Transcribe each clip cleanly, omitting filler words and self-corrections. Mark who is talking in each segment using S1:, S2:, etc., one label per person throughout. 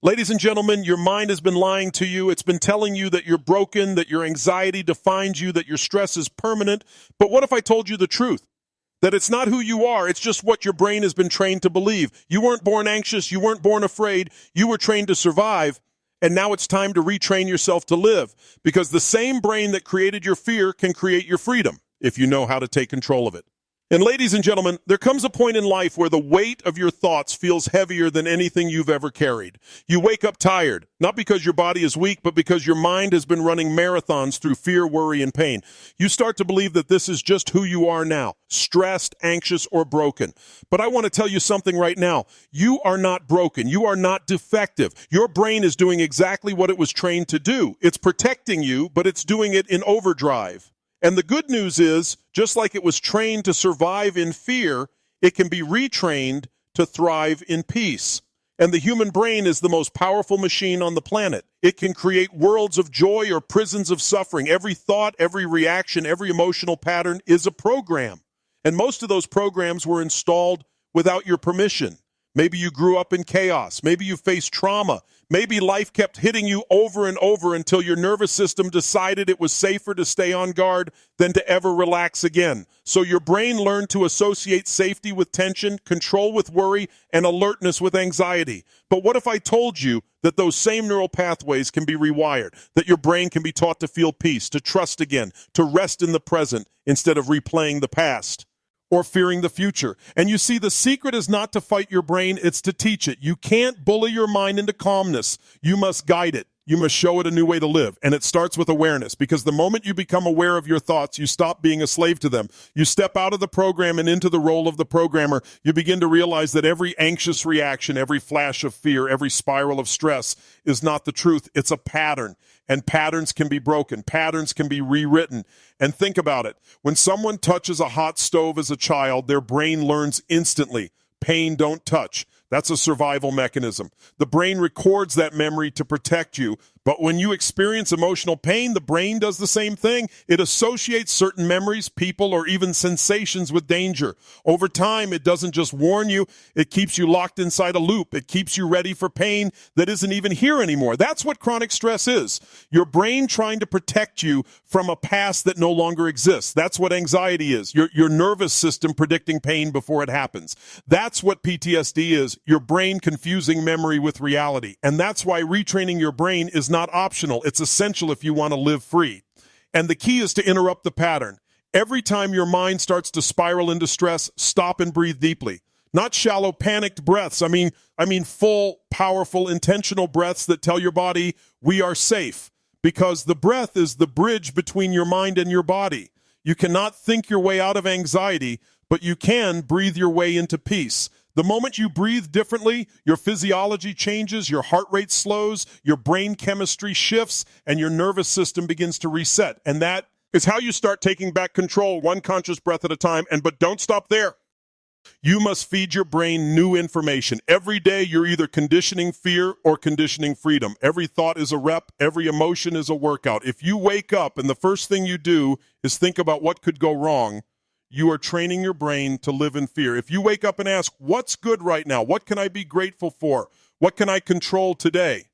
S1: Ladies and gentlemen, your mind has been lying to you. It's been telling you that you're broken, that your anxiety defines you, that your stress is permanent. But what if I told you the truth? That it's not who you are, it's just what your brain has been trained to believe. You weren't born anxious, you weren't born afraid, you were trained to survive, and now it's time to retrain yourself to live. Because the same brain that created your fear can create your freedom, if you know how to take control of it. And ladies and gentlemen, there comes a point in life where the weight of your thoughts feels heavier than anything you've ever carried. You wake up tired, not because your body is weak, but because your mind has been running marathons through fear, worry, and pain. You start to believe that this is just who you are now, stressed, anxious, or broken. But I want to tell you something right now. You are not broken. You are not defective. Your brain is doing exactly what it was trained to do. It's protecting you, but it's doing it in overdrive. And the good news is, just like it was trained to survive in fear, it can be retrained to thrive in peace. And the human brain is the most powerful machine on the planet. It can create worlds of joy or prisons of suffering. Every thought, every reaction, every emotional pattern is a program. And most of those programs were installed without your permission. Maybe you grew up in chaos. Maybe you faced trauma. Maybe life kept hitting you over and over until your nervous system decided it was safer to stay on guard than to ever relax again. So your brain learned to associate safety with tension, control with worry, and alertness with anxiety. But what if I told you that those same neural pathways can be rewired, that your brain can be taught to feel peace, to trust again, to rest in the present instead of replaying the past or fearing the future? And you see, the secret is not to fight your brain, it's to teach it. You can't bully your mind into calmness. You must guide it. You must show it a new way to live. And it starts with awareness, because the moment you become aware of your thoughts, you stop being a slave to them. You step out of the program and into the role of the programmer. You begin to realize that every anxious reaction, every flash of fear, every spiral of stress is not the truth. It's a pattern. And patterns can be broken. Patterns can be rewritten. And think about it. When someone touches a hot stove as a child, their brain learns instantly. Pain, don't touch. That's a survival mechanism. The brain records that memory to protect you. But when you experience emotional pain, the brain does the same thing. It associates certain memories, people, or even sensations with danger. Over time, it doesn't just warn you, it keeps you locked inside a loop. It keeps you ready for pain that isn't even here anymore. That's what chronic stress is. Your brain trying to protect you from a past that no longer exists. That's what anxiety is. Your nervous system predicting pain before it happens. That's what PTSD is. Your brain confusing memory with reality. And that's why retraining your brain is not optional. It's essential if you want to live free. And the key is to interrupt the pattern. Every time your mind starts to spiral into stress, stop and breathe deeply. Not shallow, panicked breaths. I mean full, powerful, intentional breaths that tell your body, we are safe. Because the breath is the bridge between your mind and your body. You cannot think your way out of anxiety, but you can breathe your way into peace. The moment you breathe differently, your physiology changes, your heart rate slows, your brain chemistry shifts, and your nervous system begins to reset. And that is how you start taking back control, one conscious breath at a time. But don't stop there. You must feed your brain new information. Every day, you're either conditioning fear or conditioning freedom. Every thought is a rep. Every emotion is a workout. If you wake up and the first thing you do is think about what could go wrong, you are training your brain to live in fear. If you wake up and ask, what's good right now? What can I be grateful for? What can I control today?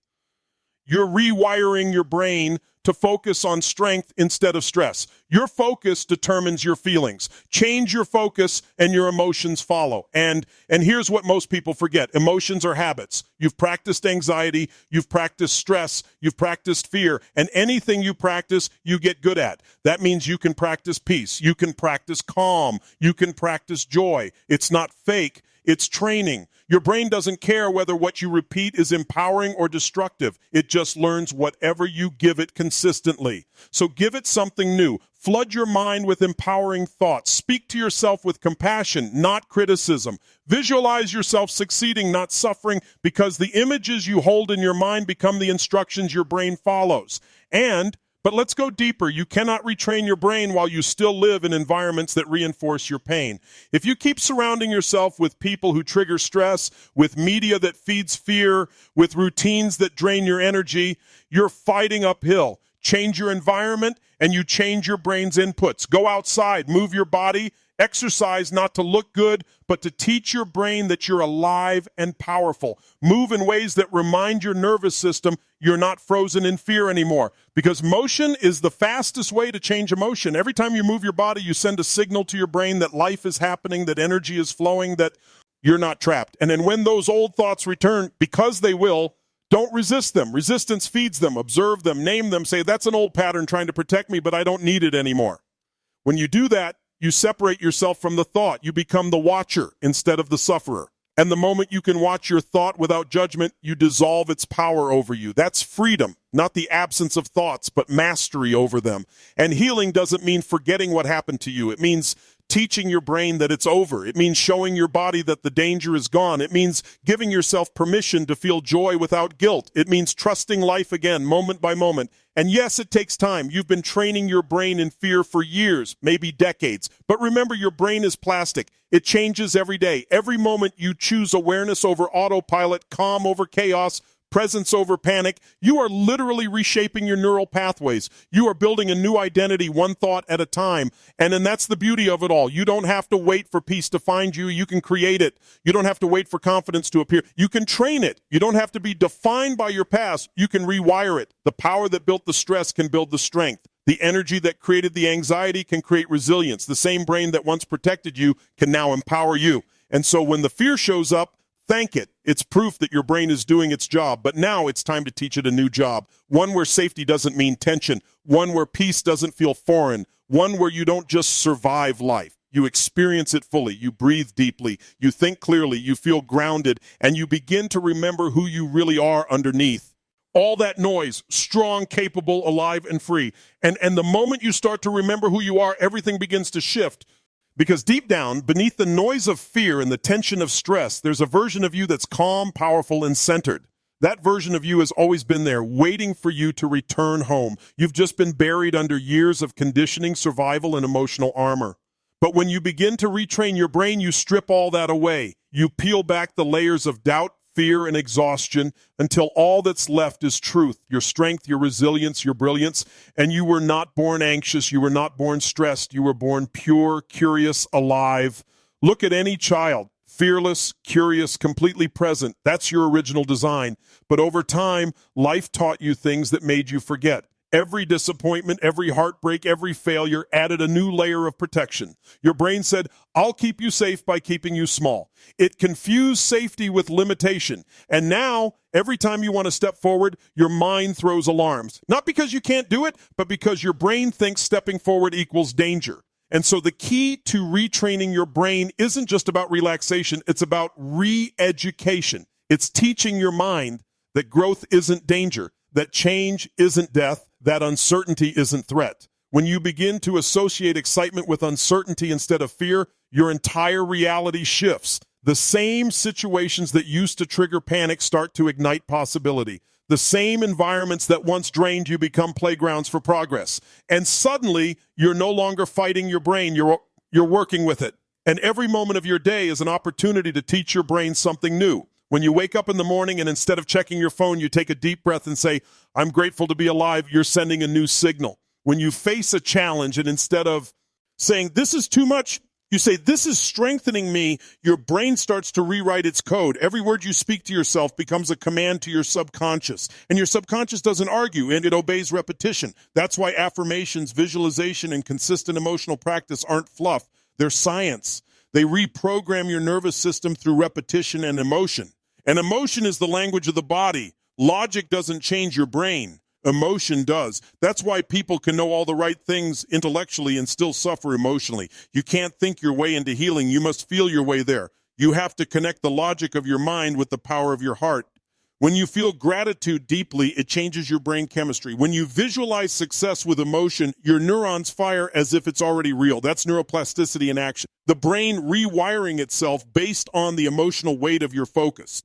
S1: You're rewiring your brain to focus on strength instead of stress. Your focus determines your feelings. Change your focus and your emotions follow. And here's what most people forget. Emotions are habits. You've practiced anxiety, you've practiced stress, you've practiced fear, and anything you practice, you get good at. That means you can practice peace, you can practice calm, you can practice joy. It's not fake, it's training. Your brain doesn't care whether what you repeat is empowering or destructive. It just learns whatever you give it consistently. So give it something new. Flood your mind with empowering thoughts. Speak to yourself with compassion, not criticism. Visualize yourself succeeding, not suffering, because the images you hold in your mind become the instructions your brain follows. But let's go deeper. You cannot retrain your brain while you still live in environments that reinforce your pain. If you keep surrounding yourself with people who trigger stress, with media that feeds fear, with routines that drain your energy, you're fighting uphill. Change your environment and you change your brain's inputs. Go outside, move your body, Exercise not to look good, but to teach your brain that you're alive and powerful. Move in ways that remind your nervous system you're not frozen in fear anymore. Because motion is the fastest way to change emotion. Every time you move your body, you send a signal to your brain that life is happening, that energy is flowing, that you're not trapped. And then when those old thoughts return, because they will, don't resist them. Resistance feeds them. Observe them. Name them. Say, that's an old pattern trying to protect me, but I don't need it anymore. When you do that, you separate yourself from the thought. You become the watcher instead of the sufferer. And the moment you can watch your thought without judgment, you dissolve its power over you. That's freedom, not the absence of thoughts, but mastery over them. And healing doesn't mean forgetting what happened to you. It means teaching your brain that it's over. It means showing your body that the danger is gone. It means giving yourself permission to feel joy without guilt. It means trusting life again, moment by moment. And yes, it takes time. You've been training your brain in fear for years, maybe decades. But remember, your brain is plastic. It changes every day. Every moment you choose awareness over autopilot, calm over chaos, presence over panic, you are literally reshaping your neural pathways. You are building a new identity, one thought at a time. And then that's the beauty of it all. You don't have to wait for peace to find you. You can create it. You don't have to wait for confidence to appear. You can train it. You don't have to be defined by your past. You can rewire it. The power that built the stress can build the strength. The energy that created the anxiety can create resilience. The same brain that once protected you can now empower you. And so when the fear shows up, thank it. It's proof that your brain is doing its job. But now it's time to teach it a new job. One where safety doesn't mean tension. One where peace doesn't feel foreign. One where you don't just survive life. You experience it fully. You breathe deeply. You think clearly. You feel grounded. And you begin to remember who you really are underneath. All that noise, strong, capable, alive, and free. And the moment you start to remember who you are, everything begins to shift. Because deep down, beneath the noise of fear and the tension of stress, there's a version of you that's calm, powerful, and centered. That version of you has always been there, waiting for you to return home. You've just been buried under years of conditioning, survival, and emotional armor. But when you begin to retrain your brain, you strip all that away. You peel back the layers of doubt, fear, and exhaustion until all that's left is truth, your strength, your resilience, your brilliance. And you were not born anxious. You were not born stressed. You were born pure, curious, alive. Look at any child, fearless, curious, completely present. That's your original design. But over time, life taught you things that made you forget. Every disappointment, every heartbreak, every failure added a new layer of protection. Your brain said, I'll keep you safe by keeping you small. It confused safety with limitation. And now, every time you want to step forward, your mind throws alarms. Not because you can't do it, but because your brain thinks stepping forward equals danger. And so the key to retraining your brain isn't just about relaxation, it's about re-education. It's teaching your mind that growth isn't danger, that change isn't death, that uncertainty isn't threat. When you begin to associate excitement with uncertainty instead of fear, your entire reality shifts. The same situations that used to trigger panic start to ignite possibility. The same environments that once drained you become playgrounds for progress. And suddenly, you're no longer fighting your brain, you're working with it. And every moment of your day is an opportunity to teach your brain something new. When you wake up in the morning and instead of checking your phone, you take a deep breath and say, I'm grateful to be alive, you're sending a new signal. When you face a challenge and instead of saying, this is too much, you say, this is strengthening me, your brain starts to rewrite its code. Every word you speak to yourself becomes a command to your subconscious. And your subconscious doesn't argue, and it obeys repetition. That's why affirmations, visualization, and consistent emotional practice aren't fluff. They're science. They reprogram your nervous system through repetition and emotion. And emotion is the language of the body. Logic doesn't change your brain. Emotion does. That's why people can know all the right things intellectually and still suffer emotionally. You can't think your way into healing. You must feel your way there. You have to connect the logic of your mind with the power of your heart. When you feel gratitude deeply, it changes your brain chemistry. When you visualize success with emotion, your neurons fire as if it's already real. That's neuroplasticity in action. The brain rewiring itself based on the emotional weight of your focus.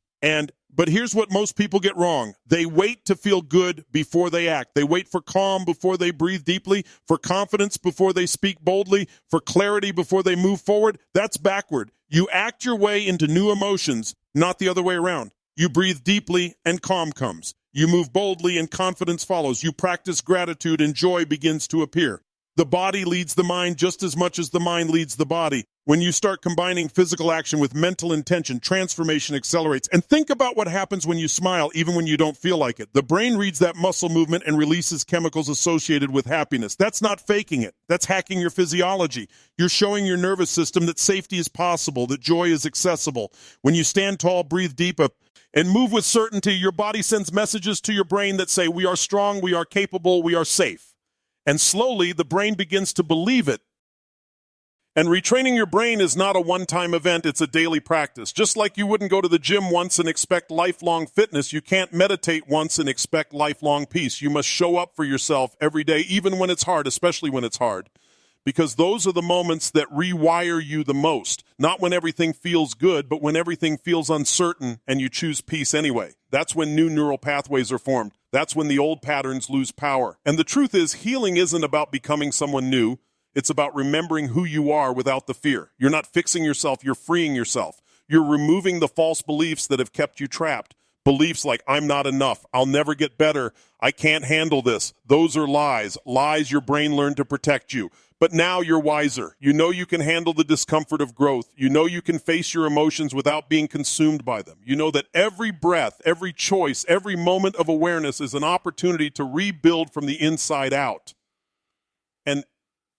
S1: But here's what most people get wrong. They wait to feel good before they act. They wait for calm before they breathe deeply, for confidence before they speak boldly, for clarity before they move forward. That's backward. You act your way into new emotions, not the other way around. You breathe deeply and calm comes. You move boldly and confidence follows. You practice gratitude and joy begins to appear. The body leads the mind just as much as the mind leads the body. When you start combining physical action with mental intention, transformation accelerates. And think about what happens when you smile, even when you don't feel like it. The brain reads that muscle movement and releases chemicals associated with happiness. That's not faking it. That's hacking your physiology. You're showing your nervous system that safety is possible, that joy is accessible. When you stand tall, breathe deep, and move with certainty, your body sends messages to your brain that say, we are strong, we are capable, we are safe. And slowly, the brain begins to believe it. And retraining your brain is not a one-time event, it's a daily practice. Just like you wouldn't go to the gym once and expect lifelong fitness, you can't meditate once and expect lifelong peace. You must show up for yourself every day, even when it's hard, especially when it's hard. Because those are the moments that rewire you the most. Not when everything feels good, but when everything feels uncertain and you choose peace anyway. That's when new neural pathways are formed. That's when the old patterns lose power. And the truth is, healing isn't about becoming someone new. It's about remembering who you are without the fear. You're not fixing yourself, you're freeing yourself. You're removing the false beliefs that have kept you trapped. Beliefs like, I'm not enough, I'll never get better, I can't handle this. Those are lies. Lies your brain learned to protect you. But now you're wiser. You know you can handle the discomfort of growth. You know you can face your emotions without being consumed by them. You know that every breath, every choice, every moment of awareness is an opportunity to rebuild from the inside out. And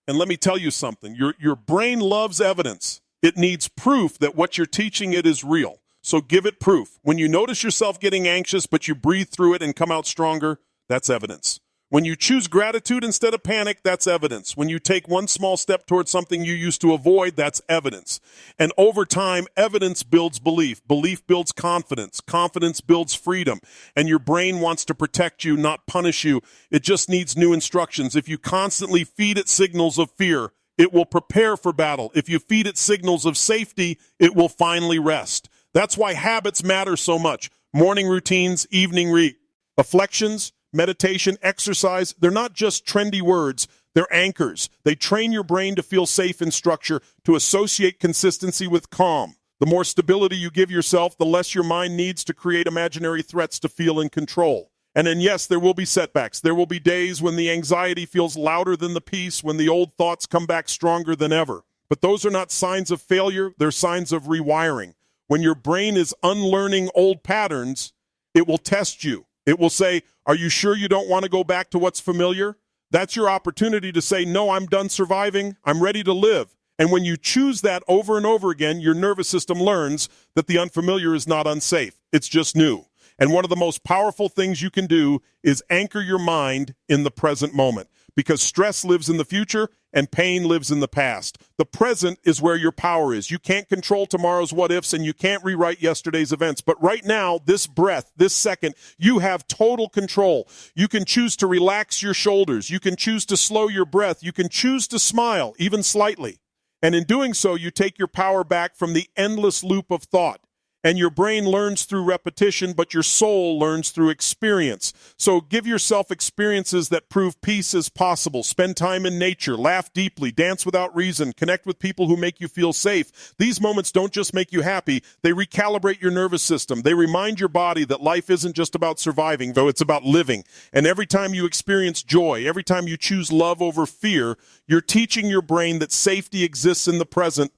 S1: let me tell you something. Your brain loves evidence. It needs proof that what you're teaching it is real. So give it proof. When you notice yourself getting anxious, but you breathe through it and come out stronger, that's evidence. When you choose gratitude instead of panic, that's evidence. When you take one small step towards something you used to avoid, that's evidence. And over time, evidence builds belief. Belief builds confidence. Confidence builds freedom. And your brain wants to protect you, not punish you. It just needs new instructions. If you constantly feed it signals of fear, it will prepare for battle. If you feed it signals of safety, it will finally rest. That's why habits matter so much. Morning routines, evening reflections, meditation, exercise, they're not just trendy words, they're anchors. They train your brain to feel safe in structure, to associate consistency with calm. The more stability you give yourself, the less your mind needs to create imaginary threats to feel in control. And then yes, there will be setbacks. There will be days when the anxiety feels louder than the peace, when the old thoughts come back stronger than ever. But those are not signs of failure, they're signs of rewiring. When your brain is unlearning old patterns, it will test you. It will say, are you sure you don't want to go back to what's familiar? That's your opportunity to say, no, I'm done surviving. I'm ready to live. And when you choose that over and over again, your nervous system learns that the unfamiliar is not unsafe. It's just new. And one of the most powerful things you can do is anchor your mind in the present moment, because stress lives in the future and pain lives in the past. The present is where your power is. You can't control tomorrow's what-ifs and you can't rewrite yesterday's events. But right now, this breath, this second, you have total control. You can choose to relax your shoulders. You can choose to slow your breath. You can choose to smile, even slightly. And in doing so, you take your power back from the endless loop of thought. And your brain learns through repetition, but your soul learns through experience. So give yourself experiences that prove peace is possible. Spend time in nature, laugh deeply, dance without reason, connect with people who make you feel safe. These moments don't just make you happy, they recalibrate your nervous system. They remind your body that life isn't just about surviving, though it's about living. And every time you experience joy, every time you choose love over fear, you're teaching your brain that safety exists in the present.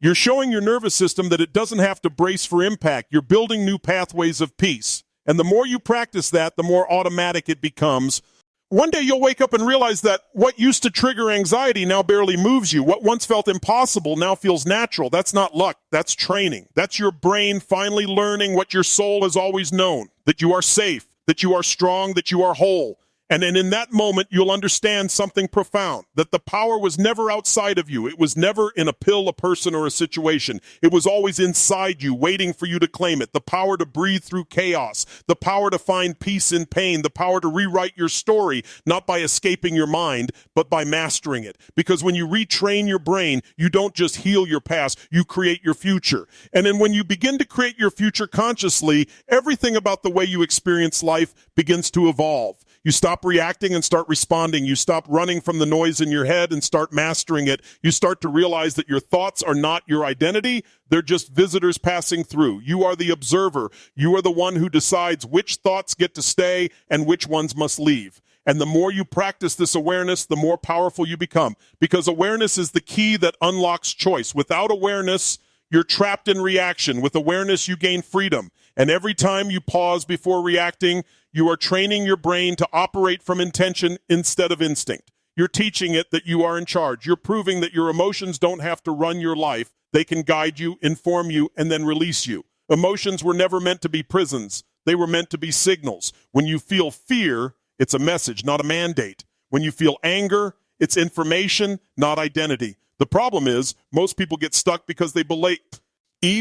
S1: You're showing your nervous system that it doesn't have to brace for impact. You're building new pathways of peace. And the more you practice that, the more automatic it becomes. One day you'll wake up and realize that what used to trigger anxiety now barely moves you. What once felt impossible now feels natural. That's not luck. That's training. That's your brain finally learning what your soul has always known, that you are safe, that you are strong, that you are whole. And then in that moment, you'll understand something profound, that the power was never outside of you. It was never in a pill, a person, or a situation. It was always inside you, waiting for you to claim it. The power to breathe through chaos, the power to find peace in pain, the power to rewrite your story, not by escaping your mind, but by mastering it. Because when you retrain your brain, you don't just heal your past, you create your future. And then when you begin to create your future consciously, everything about the way you experience life begins to evolve. You stop reacting and start responding. You stop running from the noise in your head and start mastering it. You start to realize that your thoughts are not your identity. They're just visitors passing through. You are the observer. You are the one who decides which thoughts get to stay and which ones must leave. And the more you practice this awareness, the more powerful you become. Because awareness is the key that unlocks choice. Without awareness, you're trapped in reaction. With awareness, you gain freedom. And every time you pause before reacting, you are training your brain to operate from intention instead of instinct. You're teaching it that you are in charge. You're proving that your emotions don't have to run your life. They can guide you, inform you, and then release you. Emotions were never meant to be prisons. They were meant to be signals. When you feel fear, it's a message, not a mandate. When you feel anger, it's information, not identity. The problem is, most people get stuck because they believe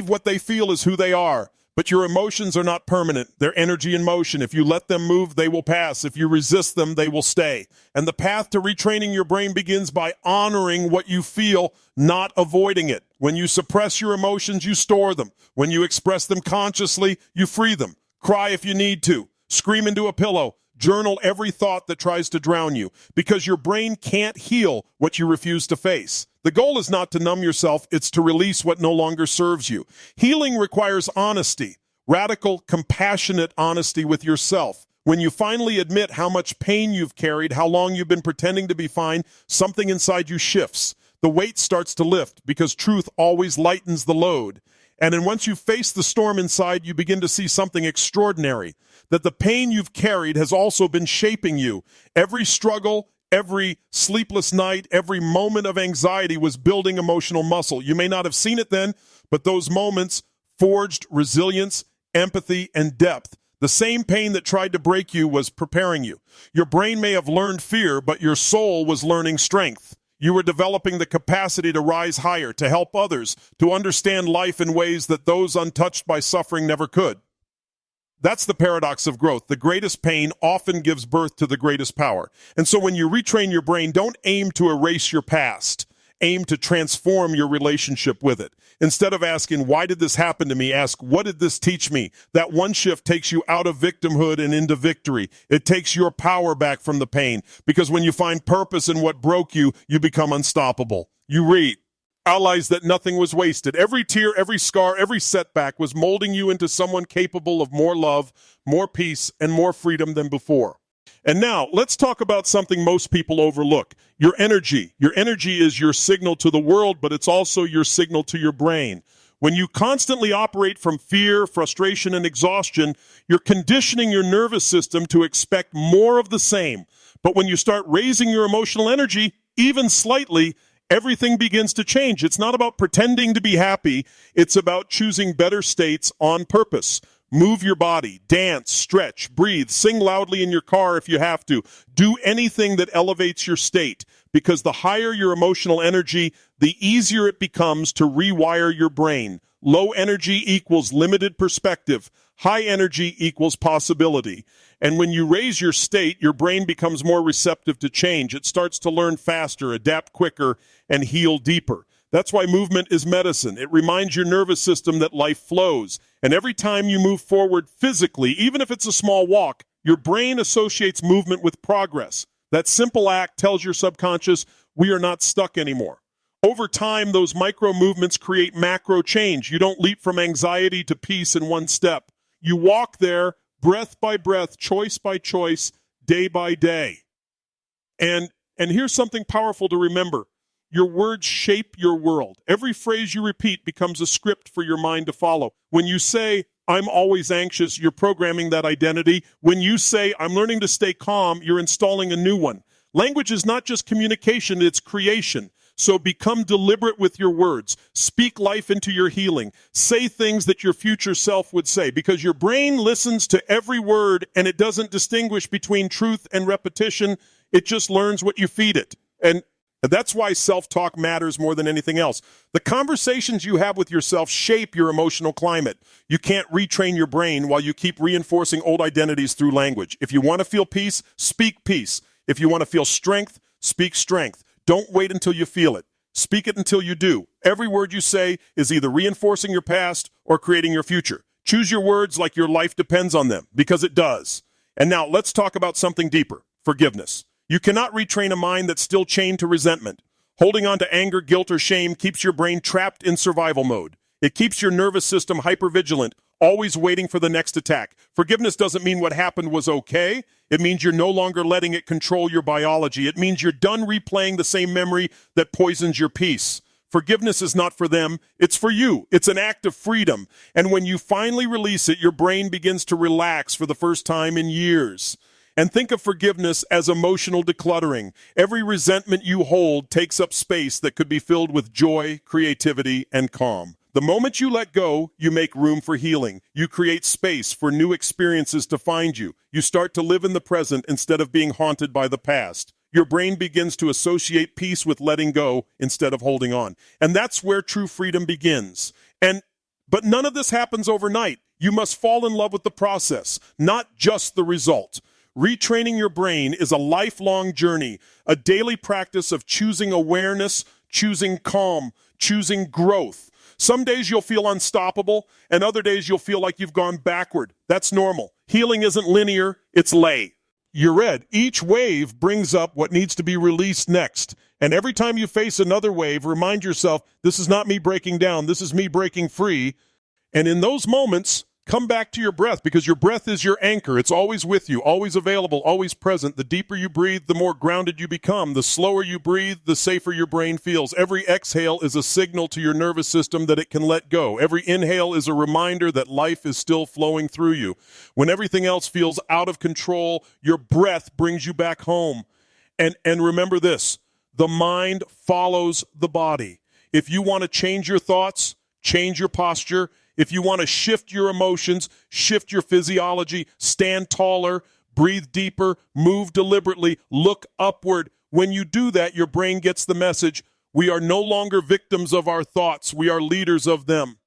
S1: what they feel is who they are. But your emotions are not permanent. They're energy in motion. If you let them move, they will pass. If you resist them, they will stay. And the path to retraining your brain begins by honoring what you feel, not avoiding it. When you suppress your emotions, you store them. When you express them consciously, you free them. Cry if you need to. Scream into a pillow. Journal every thought that tries to drown you, because your brain can't heal what you refuse to face. The goal is not to numb yourself, it's to release what no longer serves you. Healing requires honesty, radical, compassionate honesty with yourself. When you finally admit how much pain you've carried, how long you've been pretending to be fine, something inside you shifts. The weight starts to lift, because truth always lightens the load. And then once you face the storm inside, you begin to see something extraordinary, that the pain you've carried has also been shaping you. Every struggle, every sleepless night, every moment of anxiety was building emotional muscle. You may not have seen it then, but those moments forged resilience, empathy, and depth. The same pain that tried to break you was preparing you. Your brain may have learned fear, but your soul was learning strength. You were developing the capacity to rise higher, to help others, to understand life in ways that those untouched by suffering never could. That's the paradox of growth. The greatest pain often gives birth to the greatest power. And so when you retrain your brain, don't aim to erase your past. Aim to transform your relationship with it. Instead of asking, why did this happen to me? Ask, what did this teach me? That one shift takes you out of victimhood and into victory. It takes your power back from the pain. Because when you find purpose in what broke you, you become unstoppable. You realize that nothing was wasted. Every tear, every scar, every setback was molding you into someone capable of more love, more peace, and more freedom than before. And now, let's talk about something most people overlook. Your energy. Your energy is your signal to the world, but it's also your signal to your brain. When you constantly operate from fear, frustration, and exhaustion, you're conditioning your nervous system to expect more of the same. But when you start raising your emotional energy, even slightly, everything begins to change. It's not about pretending to be happy. It's about choosing better states on purpose. Move your body, dance, stretch, breathe, sing loudly in your car if you have to. Do anything that elevates your state, because the higher your emotional energy, the easier it becomes to rewire your brain. Low energy equals limited perspective. High energy equals possibility. And when you raise your state, your brain becomes more receptive to change. It starts to learn faster, adapt quicker, and heal deeper. That's why movement is medicine. It reminds your nervous system that life flows. And every time you move forward physically, even if it's a small walk, your brain associates movement with progress. That simple act tells your subconscious, we are not stuck anymore. Over time, those micro movements create macro change. You don't leap from anxiety to peace in one step. You walk there, breath by breath, choice by choice, day by day. And here's something powerful to remember. Your words shape your world. Every phrase you repeat becomes a script for your mind to follow. When you say, I'm always anxious, you're programming that identity. When you say, I'm learning to stay calm, you're installing a new one. Language is not just communication, it's creation. So become deliberate with your words. Speak life into your healing. Say things that your future self would say, because your brain listens to every word and it doesn't distinguish between truth and repetition. It just learns what you feed it. And that's why self-talk matters more than anything else. The conversations you have with yourself shape your emotional climate. You can't retrain your brain while you keep reinforcing old identities through language. If you want to feel peace, speak peace. If you want to feel strength, speak strength. Don't wait until you feel it. Speak it until you do. Every word you say is either reinforcing your past or creating your future. Choose your words like your life depends on them, because it does. And now let's talk about something deeper, forgiveness. You cannot retrain a mind that's still chained to resentment. Holding on to anger, guilt, or shame keeps your brain trapped in survival mode. It keeps your nervous system hypervigilant, always waiting for the next attack. Forgiveness doesn't mean what happened was okay. It means you're no longer letting it control your biology. It means you're done replaying the same memory that poisons your peace. Forgiveness is not for them, it's for you. It's an act of freedom. And when you finally release it, your brain begins to relax for the first time in years. And think of forgiveness as emotional decluttering. Every resentment you hold takes up space that could be filled with joy, creativity, and calm. The moment you let go, you make room for healing. You create space for new experiences to find you. You start to live in the present instead of being haunted by the past. Your brain begins to associate peace with letting go instead of holding on. And that's where true freedom begins. But none of this happens overnight. You must fall in love with the process, not just the result. Retraining your brain is a lifelong journey, a daily practice of choosing awareness, choosing calm, choosing growth. Some days you'll feel unstoppable, and other days you'll feel like you've gone backward. That's normal. Healing isn't linear, it's lay. You're read. Each wave brings up what needs to be released next. And every time you face another wave, remind yourself, this is not me breaking down, this is me breaking free. And in those moments, come back to your breath, because your breath is your anchor. It's always with you, always available, always present. The deeper you breathe, the more grounded you become. The slower you breathe, the safer your brain feels. Every exhale is a signal to your nervous system that it can let go. Every inhale is a reminder that life is still flowing through you. When everything else feels out of control, your breath brings you back home. And remember this, the mind follows the body. If you want to change your thoughts, change your posture. If you want to shift your emotions, shift your physiology, stand taller, breathe deeper, move deliberately, look upward. When you do that, your brain gets the message. We are no longer victims of our thoughts. We are leaders of them.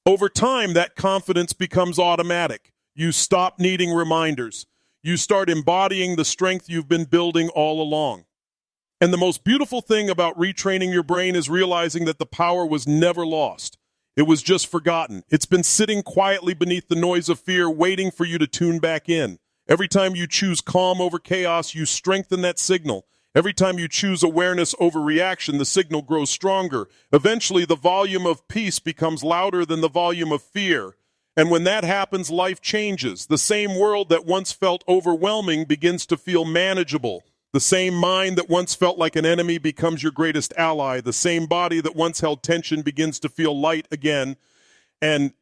S1: Over time, that confidence becomes automatic. You stop needing reminders. You start embodying the strength you've been building all along. And the most beautiful thing about retraining your brain is realizing that the power was never lost. It was just forgotten. It's been sitting quietly beneath the noise of fear, waiting for you to tune back in. Every time you choose calm over chaos, you strengthen that signal. Every time you choose awareness over reaction, the signal grows stronger. Eventually, the volume of peace becomes louder than the volume of fear. And when that happens, life changes. The same world that once felt overwhelming begins to feel manageable. The same mind that once felt like an enemy becomes your greatest ally. The same body that once held tension begins to feel light again. And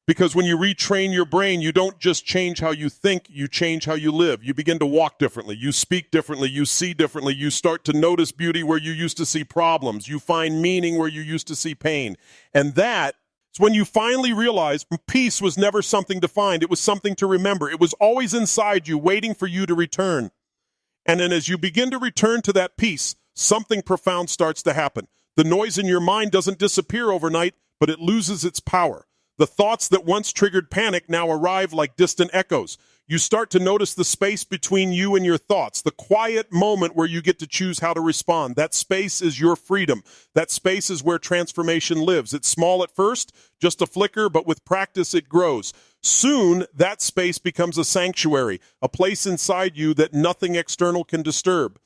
S1: because when you retrain your brain, you don't just change how you think, you change how you live. You begin to walk differently. You speak differently. You see differently. You start to notice beauty where you used to see problems. You find meaning where you used to see pain. And that's when you finally realize peace was never something to find. It was something to remember. It was always inside you, waiting for you to return. And then as you begin to return to that peace, something profound starts to happen. The noise in your mind doesn't disappear overnight, but it loses its power. The thoughts that once triggered panic now arrive like distant echoes. You start to notice the space between you and your thoughts, the quiet moment where you get to choose how to respond. That space is your freedom. That space is where transformation lives. It's small at first, just a flicker, but with practice it grows. Soon, that space becomes a sanctuary, a place inside you that nothing external can disturb.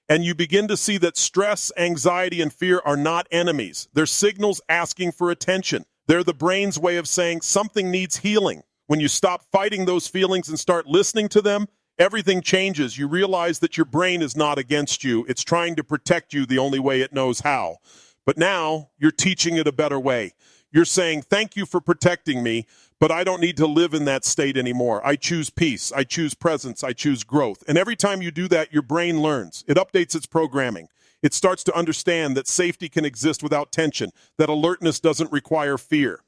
S1: And you begin to see that stress, anxiety, and fear are not enemies. They're signals asking for attention. They're the brain's way of saying something needs healing. When you stop fighting those feelings and start listening to them, everything changes. You realize that your brain is not against you. It's trying to protect you the only way it knows how. But now you're teaching it a better way. You're saying, thank you for protecting me, but I don't need to live in that state anymore. I choose peace. I choose presence. I choose growth. And every time you do that, your brain learns. It updates its programming. It starts to understand that safety can exist without tension, that alertness doesn't require fear.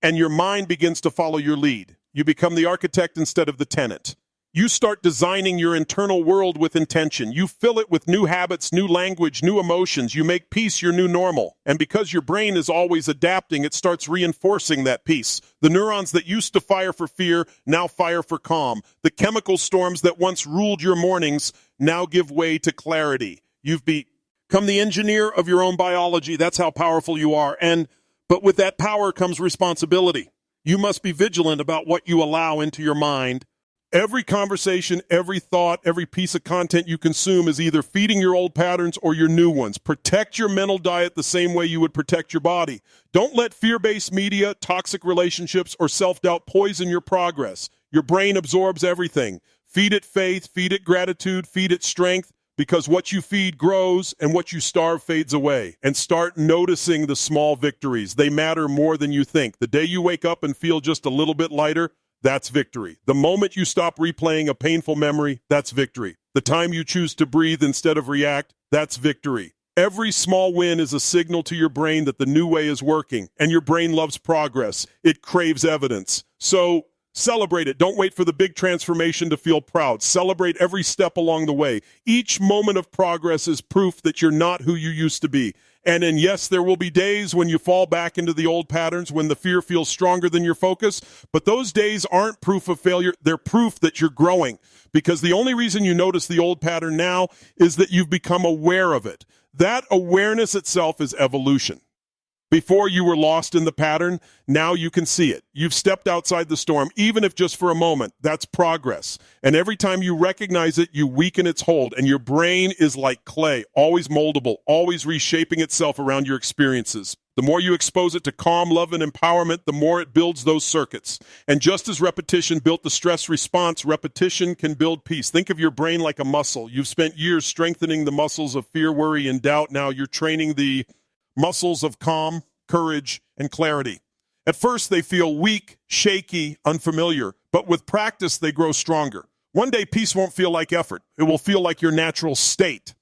S1: And your mind begins to follow your lead. You become the architect instead of the tenant. You start designing your internal world with intention. You fill it with new habits, new language, new emotions. You make peace your new normal. And because your brain is always adapting, it starts reinforcing that peace. The neurons that used to fire for fear now fire for calm. The chemical storms that once ruled your mornings now give way to clarity. You've become the engineer of your own biology. That's how powerful you are. But with that power comes responsibility. You must be vigilant about what you allow into your mind. Every conversation, every thought, every piece of content you consume is either feeding your old patterns or your new ones. Protect your mental diet the same way you would protect your body. Don't let fear-based media, toxic relationships, or self-doubt poison your progress. Your brain absorbs everything. Feed it faith, feed it gratitude, feed it strength, because what you feed grows and what you starve fades away. And start noticing the small victories. They matter more than you think. The day you wake up and feel just a little bit lighter, that's victory. The moment you stop replaying a painful memory, that's victory. The time you choose to breathe instead of react, that's victory. Every small win is a signal to your brain that the new way is working, and your brain loves progress. It craves evidence. So celebrate it. Don't wait for the big transformation to feel proud. Celebrate every step along the way. Each moment of progress is proof that you're not who you used to be. And then, yes, there will be days when you fall back into the old patterns, when the fear feels stronger than your focus. But those days aren't proof of failure. They're proof that you're growing. Because the only reason you notice the old pattern now is that you've become aware of it. That awareness itself is evolution. Before you were lost in the pattern, now you can see it. You've stepped outside the storm, even if just for a moment. That's progress. And every time you recognize it, you weaken its hold. And your brain is like clay, always moldable, always reshaping itself around your experiences. The more you expose it to calm, love, and empowerment, the more it builds those circuits. And just as repetition built the stress response, repetition can build peace. Think of your brain like a muscle. You've spent years strengthening the muscles of fear, worry, and doubt. Now you're training the muscles of calm, courage, and clarity. At first, they feel weak, shaky, unfamiliar, but with practice, they grow stronger. One day, peace won't feel like effort. It will feel like your natural state.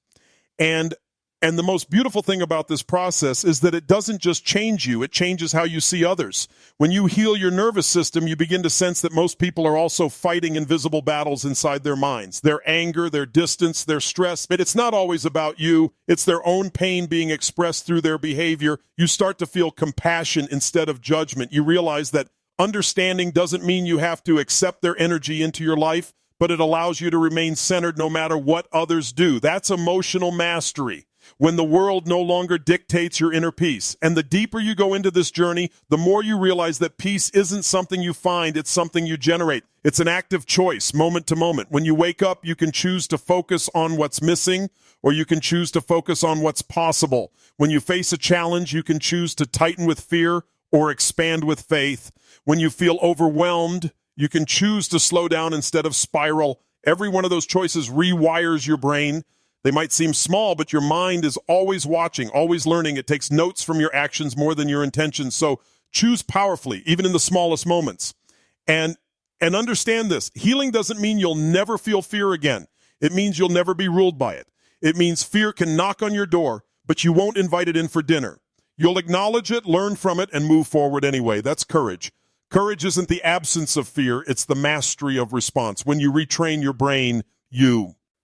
S1: And the most beautiful thing about this process is that it doesn't just change you, it changes how you see others. When you heal your nervous system, you begin to sense that most people are also fighting invisible battles inside their minds. Their anger, their distance, their stress. But it's not always about you. It's their own pain being expressed through their behavior. You start to feel compassion instead of judgment. You realize that understanding doesn't mean you have to accept their energy into your life, but it allows you to remain centered no matter what others do. That's emotional mastery. When the world no longer dictates your inner peace. And the deeper you go into this journey, the more you realize that peace isn't something you find, it's something you generate. It's an active choice, moment to moment. When you wake up, you can choose to focus on what's missing, or you can choose to focus on what's possible. When you face a challenge, you can choose to tighten with fear or expand with faith. When you feel overwhelmed, you can choose to slow down instead of spiral. Every one of those choices rewires your brain. They might seem small, but your mind is always watching, always learning. It takes notes from your actions more than your intentions. So choose powerfully, even in the smallest moments. And understand this. Healing doesn't mean you'll never feel fear again. It means you'll never be ruled by it. It means fear can knock on your door, but you won't invite it in for dinner. You'll acknowledge it, learn from it, and move forward anyway. That's courage. Courage isn't the absence of fear. It's the mastery of response. When you retrain your brain,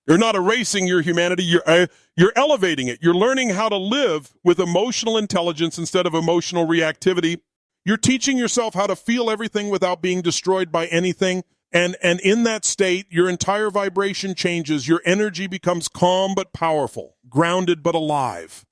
S1: You're not erasing your humanity, you're elevating it. You're learning how to live with emotional intelligence instead of emotional reactivity. You're teaching yourself how to feel everything without being destroyed by anything. And in that state, your entire vibration changes. Your energy becomes calm but powerful, grounded but alive.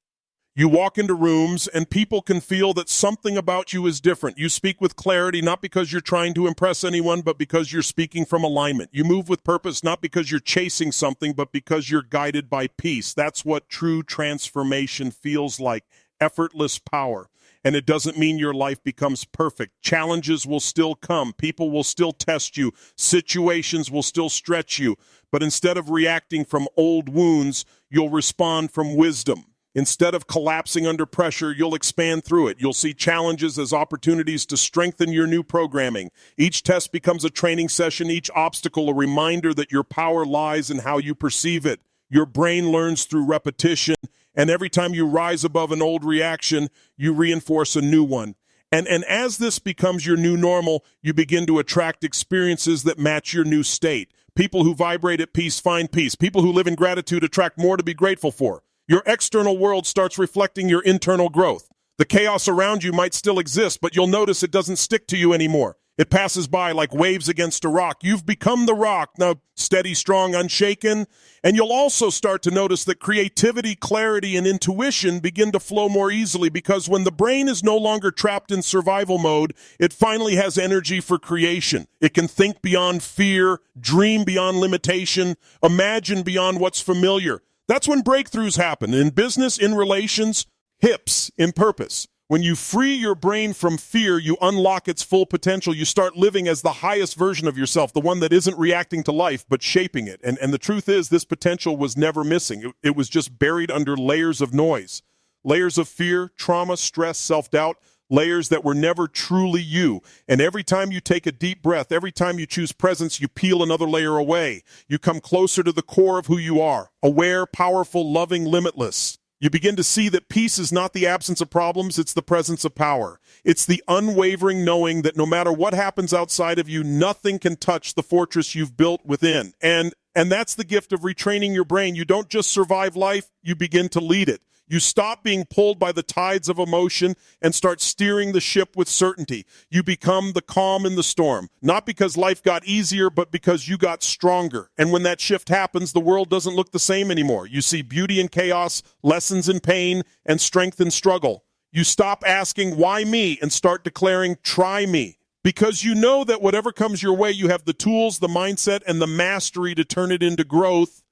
S1: You walk into rooms and people can feel that something about you is different. You speak with clarity, not because you're trying to impress anyone, but because you're speaking from alignment. You move with purpose, not because you're chasing something, but because you're guided by peace. That's what true transformation feels like, effortless power. And it doesn't mean your life becomes perfect. Challenges will still come. People will still test you. Situations will still stretch you. But instead of reacting from old wounds, you'll respond from wisdom. Instead of collapsing under pressure, you'll expand through it. You'll see challenges as opportunities to strengthen your new programming. Each test becomes a training session, each obstacle a reminder that your power lies in how you perceive it. Your brain learns through repetition, and every time you rise above an old reaction, you reinforce a new one. And as this becomes your new normal, you begin to attract experiences that match your new state. People who vibrate at peace find peace. People who live in gratitude attract more to be grateful for. Your external world starts reflecting your internal growth. The chaos around you might still exist, but you'll notice it doesn't stick to you anymore. It passes by like waves against a rock. You've become the rock, now steady, strong, unshaken. And you'll also start to notice that creativity, clarity, and intuition begin to flow more easily because when the brain is no longer trapped in survival mode, it finally has energy for creation. It can think beyond fear, dream beyond limitation, imagine beyond what's familiar. That's when breakthroughs happen in business, in relations, hips, in purpose. When you free your brain from fear, you unlock its full potential. You start living as the highest version of yourself, the one that isn't reacting to life, but shaping it. And the truth is, this potential was never missing. It was just buried under layers of noise, layers of fear, trauma, stress, self-doubt, layers that were never truly you. And every time you take a deep breath, every time you choose presence, you peel another layer away. You come closer to the core of who you are, aware, powerful, loving, limitless. You begin to see that peace is not the absence of problems, it's the presence of power. It's the unwavering knowing that no matter what happens outside of you, nothing can touch the fortress you've built within. And that's the gift of retraining your brain. You don't just survive life, you begin to lead it. You stop being pulled by the tides of emotion and start steering the ship with certainty. You become the calm in the storm, not because life got easier, but because you got stronger. And when that shift happens, the world doesn't look the same anymore. You see beauty in chaos, lessons in pain, and strength in struggle. You stop asking, why me, and start declaring, try me. Because you know that whatever comes your way, you have the tools, the mindset, and the mastery to turn it into growth,